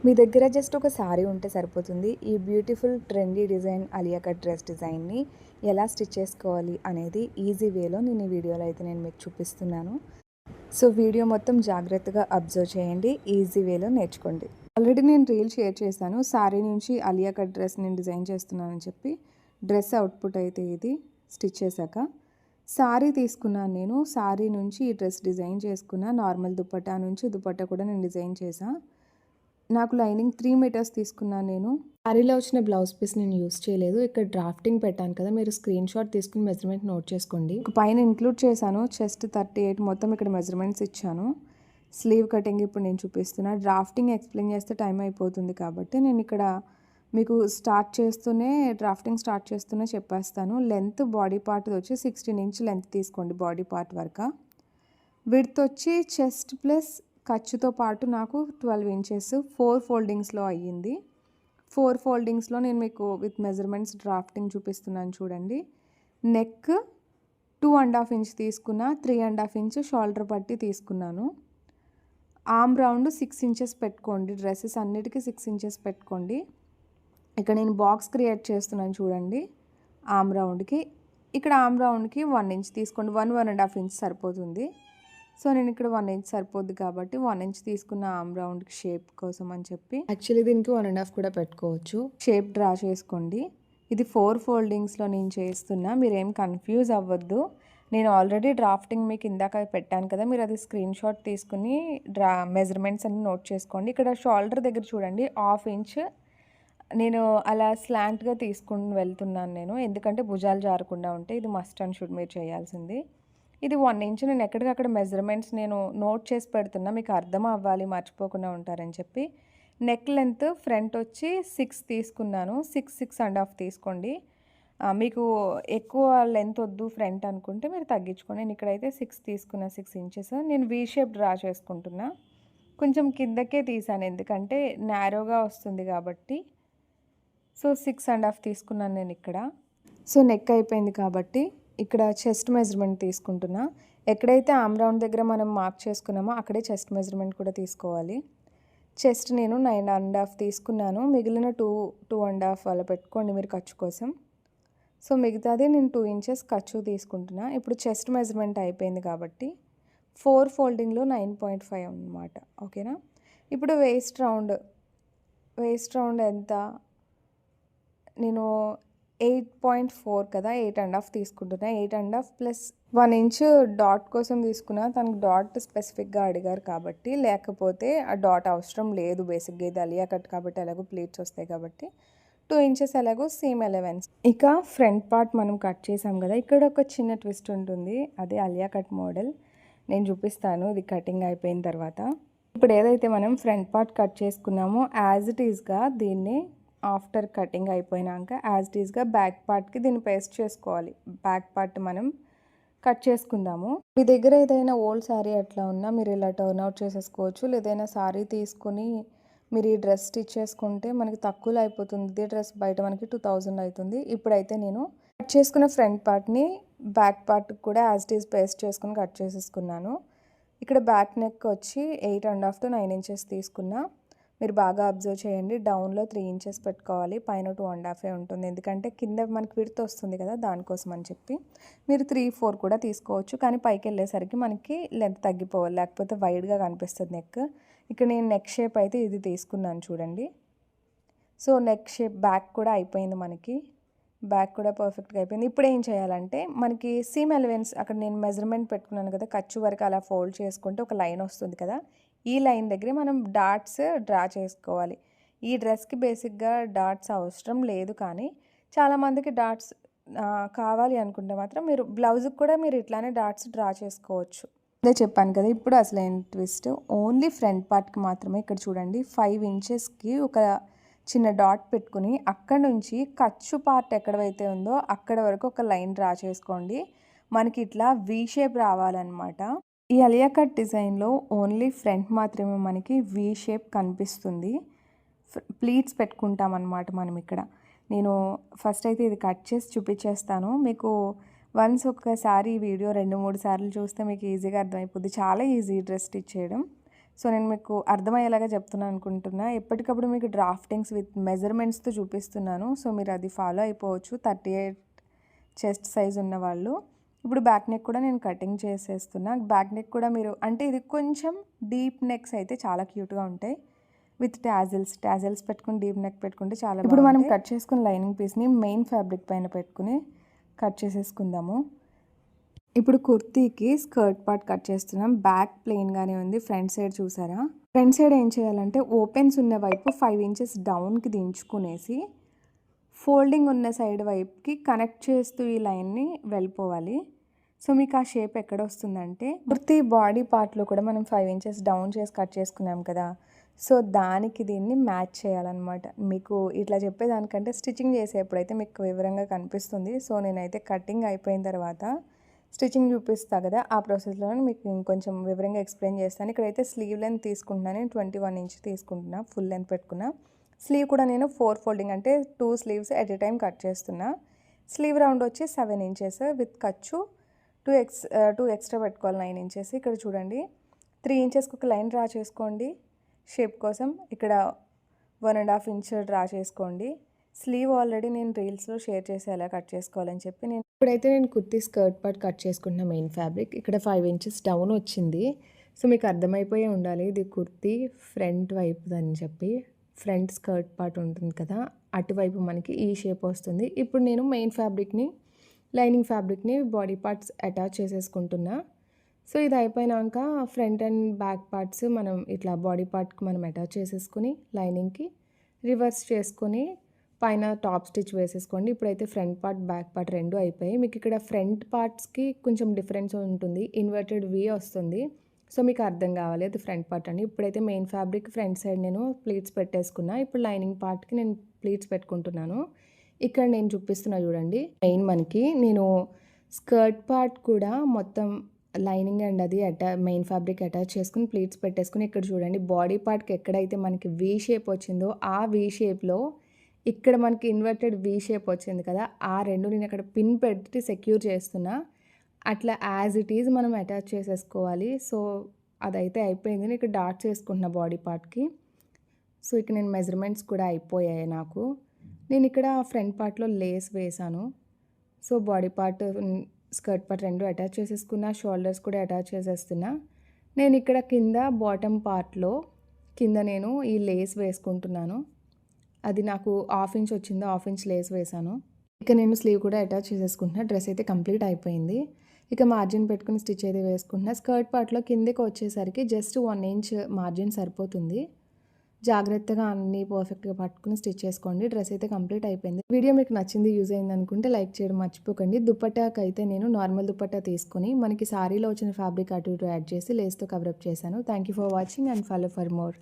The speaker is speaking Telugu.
మీ దగ్గర జస్ట్ ఒక సారీ ఉంటే సరిపోతుంది. ఈ beautiful trendy design Alia cut dress డిజైన్ని ఎలా స్టిచ్ చేసుకోవాలి అనేది ఈజీ వేలో నేను ఈ వీడియోలో అయితే నేను మీకు చూపిస్తున్నాను. సో వీడియో మొత్తం జాగ్రత్తగా అబ్జర్వ్ చేయండి, ఈజీ వేలో నేర్చుకోండి. ఆల్రెడీ నేను రీల్ షేర్ చేశాను, సారీ నుంచి అలియా కట్ డ్రెస్ నేను డిజైన్ చేస్తున్నానని చెప్పి. డ్రెస్ అవుట్పుట్ అయితే ఇది స్టిచ్ చేశాక సారీ తీసుకున్నాను నేను. సారీ నుంచి ఈ డ్రెస్ డిజైన్ చేసుకున్న. నార్మల్ దుపట్టా నుంచి దుపట్టా కూడా నేను డిజైన్ చేశాను. నాకు లైనింగ్ 3 మీటర్స్ తీసుకున్నాను నేను. సారీలో వచ్చిన బ్లౌజ్ పీస్ నేను యూస్ చేయలేదు. ఇక్కడ డ్రాఫ్టింగ్ పెట్టాను కదా, మీరు స్క్రీన్ షాట్ తీసుకుని మెజర్మెంట్ నోట్ చేసుకోండి. పైన ఇంక్లూడ్ చేశాను చెస్ట్ 38, మొత్తం ఇక్కడ మెజర్మెంట్స్ ఇచ్చాను. స్లీవ్ కటింగ్ ఇప్పుడు నేను చూపిస్తున్నా. డ్రాఫ్టింగ్ ఎక్స్ప్లెయిన్ చేస్తే టైం అయిపోతుంది కాబట్టి నేను ఇక్కడ మీకు డ్రాఫ్టింగ్ స్టార్ట్ చేస్తూనే చెప్పేస్తాను. లెంత్ బాడీ పార్ట్ వచ్చి 16 ఇంచ్ లెంత్ తీసుకోండి బాడీ పార్ట్ వరకు. విడ్త్ వచ్చి చెస్ట్ ప్లస్ ఖర్చుతో పాటు నాకు 12 ఇంచెస్ 4 ఫోల్డింగ్స్లో అయ్యింది. 4 ఫోల్డింగ్స్లో నేను మీకు విత్ మెజర్మెంట్స్ డ్రాఫ్టింగ్ చూపిస్తున్నాను చూడండి. నెక్ 2.5 ఇంచ్ తీసుకున్నా, 3.5 ఇంచ్ షోల్డర్ పట్టి తీసుకున్నాను. ఆర్మ్ రౌండ్ 6 ఇంచెస్ పెట్టుకోండి. డ్రెస్సెస్ అన్నిటికీ 6 ఇంచెస్ పెట్టుకోండి. ఇక్కడ నేను బాక్స్ క్రియేట్ చేస్తున్నాను చూడండి. ఆర్మ్ రౌండ్కి ఇక్కడ ఆర్మ్ రౌండ్కి 1 ఇంచ్ తీసుకోండి. 1.5 ఇంచ్ సరిపోతుంది. సో నేను ఇక్కడ 1 ఇంచ్ సరిపోద్ది కాబట్టి 1 ఇంచ్ తీసుకున్న ఆర్మ్ రౌండ్కి షేప్ కోసం అని చెప్పి. యాక్చువల్లీ దీనికి 1.5 కూడా పెట్టుకోవచ్చు. షేప్ డ్రా చేసుకోండి. ఇది 4 ఫోల్డింగ్స్లో నేను చేస్తున్నా, మీరేం కన్ఫ్యూజ్ అవ్వద్దు. నేను ఆల్రెడీ డ్రాఫ్టింగ్ మీకు ఇందాక పెట్టాను కదా, మీరు అది స్క్రీన్ షాట్ తీసుకుని మెజర్మెంట్స్ అన్ని నోట్ చేసుకోండి. ఇక్కడ షోల్డర్ దగ్గర చూడండి 1/2 ఇంచ్ నేను అలా స్లాంట్గా తీసుకుని వెళ్తున్నాను నేను, ఎందుకంటే భుజాలు జారకుండా ఉంటాయి. ఇది మస్ట్ అండ్ షుడ్ మీరు చేయాల్సింది. ఇది 1 ఇంచ్ నేను ఎక్కడికక్కడ మెజర్మెంట్స్ నేను నోట్ చేసి పెడుతున్నా, మీకు అర్థం అవ్వాలి, మర్చిపోకుండా ఉంటారని చెప్పి. నెక్ లెంత్ ఫ్రంట్ వచ్చి 6 తీసుకున్నాను. 6.5 తీసుకోండి. మీకు ఎక్కువ లెంత్ వద్దు ఫ్రంట్ అనుకుంటే మీరు తగ్గించుకోండి. నేను ఇక్కడైతే 6 తీసుకున్నా, 6 ఇంచెస్. నేను వీ షేప్ డ్రా చేసుకుంటున్నా. కొంచెం కిందకే తీసాను ఎందుకంటే నారోగా వస్తుంది కాబట్టి. సో 6.5 తీసుకున్నాను నేను ఇక్కడ. సో నెక్ అయిపోయింది కాబట్టి ఇక్కడ చెస్ట్ మెజర్మెంట్ తీసుకుంటున్నా. ఎక్కడైతే ఆర్మ్ రౌండ్ దగ్గర మనం మార్క్ చేసుకున్నామో అక్కడే చెస్ట్ మెజర్మెంట్ కూడా తీసుకోవాలి. చెస్ట్ నేను 9.5 తీసుకున్నాను. మిగిలిన 2.5 అలా పెట్టుకోండి మీరు ఖర్చు కోసం. సో మిగతాది నేను 2 ఇంచెస్ ఖర్చు తీసుకుంటున్నా. ఇప్పుడు చెస్ట్ మెజర్మెంట్ అయిపోయింది కాబట్టి 4 ఫోల్డింగ్లో 9.5 అన్నమాట. ఓకేనా. ఇప్పుడు వేస్ట్ రౌండ్ ఎంత, నేను 8.4 కదా, 8.5 తీసుకుంటున్నా. 8.5 ప్లస్ 1 ఇంచ్ డాట్ కోసం తీసుకున్నా. తనకు డాట్ స్పెసిఫిక్గా అడిగారు కాబట్టి, లేకపోతే ఆ డాట్ అవసరం లేదు. బేసిక్గా ఇది అలియా కట్ కాబట్టి ఎలాగో ప్లీట్స్ వస్తాయి కాబట్టి 2 ఇంచెస్ ఎలాగో సీమ్ ఎలవెన్స్. ఇక ఫ్రంట్ పార్ట్ మనం కట్ చేసాం కదా, ఇక్కడ ఒక చిన్న ట్విస్ట్ ఉంటుంది. అదే అలియా కట్ మోడల్ నేను చూపిస్తాను ఇది కటింగ్ అయిపోయిన తర్వాత. ఇప్పుడు ఏదైతే మనం ఫ్రంట్ పార్ట్ కట్ చేసుకున్నామో యాజ్ ఇట్ ఈస్గా దీన్ని ఆఫ్టర్ కటింగ్ అయిపోయినాక యాజ్ ఇట్ ఈస్గా బ్యాక్ పార్ట్కి దీన్ని పేస్ట్ చేసుకోవాలి. బ్యాక్ పార్ట్ మనం కట్ చేసుకుందాము. మీ దగ్గర ఏదైనా ఓల్డ్ శారీ అట్లా ఉన్నా మీరు ఇలా టర్న్ అవుట్ చేసేసుకోవచ్చు. లేదైనా శారీ తీసుకుని మీరు ఈ డ్రెస్ స్టిచ్ చేసుకుంటే మనకి తక్కువలో అయిపోతుంది. ఇదే డ్రెస్ బయట మనకి 2000 అవుతుంది. ఇప్పుడైతే నేను కట్ చేసుకున్న ఫ్రంట్ పార్ట్ని బ్యాక్ పార్ట్కి కూడా యాజ్ ఇట్ ఈస్ పేస్ట్ చేసుకుని కట్ చేసేసుకున్నాను. ఇక్కడ బ్యాక్ నెక్ వచ్చి 8.5 to 9 ఇంచెస్ తీసుకున్నా. మీరు బాగా అబ్జర్వ్ చేయండి. డౌన్లో 3 ఇంచెస్ పెట్టుకోవాలి, పైన 2.5 ఉంటుంది. ఎందుకంటే కింద మనకి విడ్త్ వస్తుంది కదా, దానికోసం అని చెప్పి. మీరు 3-4 కూడా తీసుకోవచ్చు, కానీ పైకి వెళ్ళేసరికి మనకి లెంత్ తగ్గిపోవాలి, లేకపోతే వైడ్గా కనిపిస్తుంది నెక్. ఇక్కడ నేను నెక్ షేప్ అయితే ఇది తీసుకున్నాను చూడండి. సో నెక్ షేప్ బ్యాక్ కూడా అయిపోయింది మనకి. బ్యాక్ కూడా పర్ఫెక్ట్గా అయిపోయింది. ఇప్పుడు ఏం చేయాలంటే మనకి సీమ్ ఎలవెన్స్ అక్కడ నేను మెజర్మెంట్ పెట్టుకున్నాను కదా, ఖర్చు వరకు అలా ఫోల్డ్ చేసుకుంటే ఒక లైన్ వస్తుంది కదా, ఈ లైన్ దగ్గర మనం డాట్స్ డ్రా చేసుకోవాలి. ఈ డ్రెస్కి బేసిక్గా డాట్స్ అవసరం లేదు, కానీ చాలామందికి డాట్స్ కావాలి అనుకుంటే మాత్రం మీరు బ్లౌజ్కి కూడా మీరు ఇట్లానే డాట్స్ డ్రా చేసుకోవచ్చు. అదే చెప్పాను కదా. ఇప్పుడు అసలు ఏం ట్విస్ట్, ఓన్లీ ఫ్రంట్ పార్ట్కి మాత్రమే. ఇక్కడ చూడండి 5 ఇంచెస్కి ఒక చిన్న డాట్ పెట్టుకుని అక్కడ నుంచి ఖర్చు పార్ట్ ఎక్కడైతే ఉందో అక్కడ వరకు ఒక లైన్ డ్రా చేసుకోండి. మనకి ఇట్లా వీ షేప్ రావాలన్నమాట. ఈ అలియా కట్ డిజైన్లో ఓన్లీ ఫ్రంట్ మాత్రమే మనకి వీ షేప్ కనిపిస్తుంది. ప్లీట్స్ పెట్టుకుంటామన్నమాట మనం ఇక్కడ. నేను ఫస్ట్ అయితే ఇది కట్ చేసి చూపించేస్తాను మీకు. వన్స్ ఒక్కసారి ఈ వీడియో 2-3 సార్లు చూస్తే మీకు ఈజీగా అర్థమైపోద్ది. చాలా ఈజీ డ్రెస్ స్టిచ్ చేయడం. సో నేను మీకు అర్థమయ్యేలాగా చెప్తున్నాను అనుకుంటున్నా. ఎప్పటికప్పుడు మీకు డ్రాఫ్టింగ్స్ విత్ మెజర్మెంట్స్తో చూపిస్తున్నాను. సో మీరు అది ఫాలో అయిపోవచ్చు 38 చెస్ట్ సైజ్ ఉన్నవాళ్ళు. ఇప్పుడు బ్యాక్ నెక్ కూడా నేను కటింగ్ చేసేస్తున్నా. బ్యాక్ నెక్ కూడా మీరు అంటే ఇది కొంచెం డీప్ నెక్స్ అయితే చాలా క్యూట్గా ఉంటాయి విత్ టాజిల్స్ పెట్టుకుని డీప్ నెక్ పెట్టుకుంటే చాలా ఇప్పుడు మనం కట్ చేసుకున్న లైనింగ్ పీస్ని మెయిన్ ఫ్యాబ్రిక్ పైన పెట్టుకుని కట్ చేసేసుకుందాము. ఇప్పుడు కుర్తీకి స్కర్ట్ పార్ట్ కట్ చేస్తున్నాం. బ్యాక్ ప్లెయిన్గానే ఉంది, ఫ్రంట్ సైడ్ చూసారా. ఫ్రంట్ సైడ్ ఏం చేయాలంటే ఓపెన్స్ ఉన్న వైపు 5 ఇంచెస్ డౌన్కి దించుకునేసి ఫోల్డింగ్ ఉన్న సైడ్ వైపుకి కనెక్ట్ చేస్తూ ఈ లైన్ని వెళ్ళిపోవాలి. సో మీకు ఆ షేప్ ఎక్కడ వస్తుందంటే కుర్తీ బాడీ పార్ట్లో కూడా మనం 5 ఇంచెస్ డౌన్ చేసి కట్ చేసుకున్నాం కదా, సో దానికి దీన్ని మ్యాచ్ చేయాలన్నమాట. మీకు ఇట్లా చెప్పేదానికంటే స్టిచ్చింగ్ చేసేప్పుడైతే మీకు వివరంగా కనిపిస్తుంది. సో నేనైతే కటింగ్ అయిపోయిన తర్వాత స్టిచ్చింగ్ చూపిస్తా కదా, ఆ ప్రాసెస్లో మీకు ఇంకొంచెం వివరంగా ఎక్స్ప్లెయిన్ చేస్తాను. ఇక్కడైతే స్లీవ్ లెంత్ తీసుకుంటున్నాను, నేను 21 ఇంచ్ తీసుకుంటున్నా, ఫుల్ లెంత్ పెట్టుకున్నా. స్లీవ్ కూడా నేను 4 ఫోల్డింగ్ అంటే 2 sleeves at a time cut చేస్తున్నా. స్లీవ్ రౌండ్ వచ్చి 7 ఇంచెస్ విత్ ఖర్చు 2 ఎక్స్ట్రా పెట్టుకోవాలి 9 ఇంచెస్. ఇక్కడ చూడండి 3 ఇంచెస్కి ఒక లైన్ డ్రా చేసుకోండి షేప్ కోసం. ఇక్కడ 1.5 ఇంచ్ డ్రా చేసుకోండి. స్లీవ్ ఆల్రెడీ నేను రీల్స్లో షేర్ చేసి ఎలా కట్ చేసుకోవాలని చెప్పి ఇప్పుడైతే నేను కుర్తీ స్కర్ట్ పార్ట్ కట్ చేసుకుంటున్న మెయిన్ ఫ్యాబ్రిక్. ఇక్కడ 5 ఇంచెస్ డౌన్ వచ్చింది. సో మీకు అర్థమైపోయే ఉండాలి ఇది కుర్తీ ఫ్రంట్ వైపు అని చెప్పి. ఫ్రంట్ స్కర్ట్ పార్ట్ ఉంటుంది కదా, అటువైపు మనకి ఈ షేప్ వస్తుంది. ఇప్పుడు నేను మెయిన్ ఫ్యాబ్రిక్ని లైనింగ్ ఫ్యాబ్రిక్ని బాడీ పార్ట్స్ అటాచ్ చేసేసుకుంటున్నా. సో ఇది అయిపోయినాక ఫ్రంట్ అండ్ బ్యాక్ పార్ట్స్ మనం ఇట్లా బాడీ పార్ట్కి మనం అటాచ్ చేసేసుకుని లైనింగ్కి రివర్స్ చేసుకొని పైన టాప్ స్టిచ్ వేసేసుకోండి. ఇప్పుడైతే ఫ్రంట్ పార్ట్ బ్యాక్ పార్ట్ రెండు అయిపోయాయి. మీకు ఇక్కడ ఫ్రంట్ పార్ట్స్కి కొంచెం డిఫరెన్స్ ఉంటుంది, ఇన్వర్టెడ్ వీ వస్తుంది. సో మీకు అర్థం కావాలి అది ఫ్రంట్ పార్ట్ అని. ఇప్పుడైతే మెయిన్ ఫ్యాబ్రిక్ ఫ్రంట్ సైడ్ నేను ప్లీట్స్ పెట్టేసుకున్నా. ఇప్పుడు లైనింగ్ పార్ట్కి నేను ప్లీట్స్ పెట్టుకుంటున్నాను. ఇక్కడ నేను చూపిస్తున్నా చూడండి. మనకి నేను స్కర్ట్ పార్ట్ కూడా మొత్తం లైనింగ్ అండ్ అది మెయిన్ ఫ్యాబ్రిక్ అటాచ్ చేసుకుని ప్లీట్స్ పెట్టేసుకుని ఇక్కడ చూడండి బాడీ పార్ట్కి ఎక్కడైతే మనకి వీ షేప్ వచ్చిందో ఆ వీ షేప్లో ఇక్కడ మనకి ఇన్వర్టెడ్ వీ షేప్ వచ్చింది కదా, ఆ రెండు నేను అక్కడ పిన్ పెట్టి సెక్యూర్ చేస్తున్నా. అట్లా యాజ్ ఇట్ ఈజ్ మనం అటాచ్ చేసేసుకోవాలి. సో అదైతే అయిపోయింది. నేను ఇక్కడ డాట్స్ వేసుకుంటున్నా బాడీ పార్ట్కి. సో ఇక్కడ నేను మెజర్మెంట్స్ కూడా అయిపోయాయి నాకు. నేను ఇక్కడ ఫ్రంట్ పార్ట్లో లేస్ వేసాను. So body part skirt part రెండు అటాచ్ చేసేసుకున్నా, షోల్డర్స్ కూడా అటాచ్ చేసేస్తున్నా. నేను ఇక్కడ కింద బాటమ్ పార్ట్లో కింద నేను ఈ లేస్ వేసుకుంటున్నాను. అది నాకు 1/2 ఇంచ్ వచ్చిందో 1/2 ఇంచ్ లేస్ వేసాను. ఇక నేను స్లీవ్ కూడా అటాచ్ చేసేసుకుంటున్నా. డ్రెస్ అయితే కంప్లీట్ అయిపోయింది. ఇక మార్జిన్ పెట్టుకుని స్టిచ్ అయితే వేసుకుంటున్నా. స్కర్ట్ పార్ట్లో కిందకి వచ్చేసరికి జస్ట్ 1 ఇంచ్ మార్జిన్ సరిపోతుంది. జాగ్రత్తగా అన్నీ పర్ఫెక్ట్గా పట్టుకుని స్టిచ్ చేసుకోండి. డ్రెస్ అయితే కంప్లీట్ అయిపోయింది. వీడియో మీకు నచ్చింది, యూజ్ అయింది అనుకుంటే లైక్ చేయడం మర్చిపోకండి. దుపట్టాకి అయితే నేను నార్మల్ దుపట్టా తీసుకొని మనకి సారీలో వచ్చిన ఫ్యాబ్రిక్ అటు ఇటు యాడ్ చేసి లేస్తో కవరప్ చేశాను. Thank you for watching and follow for more.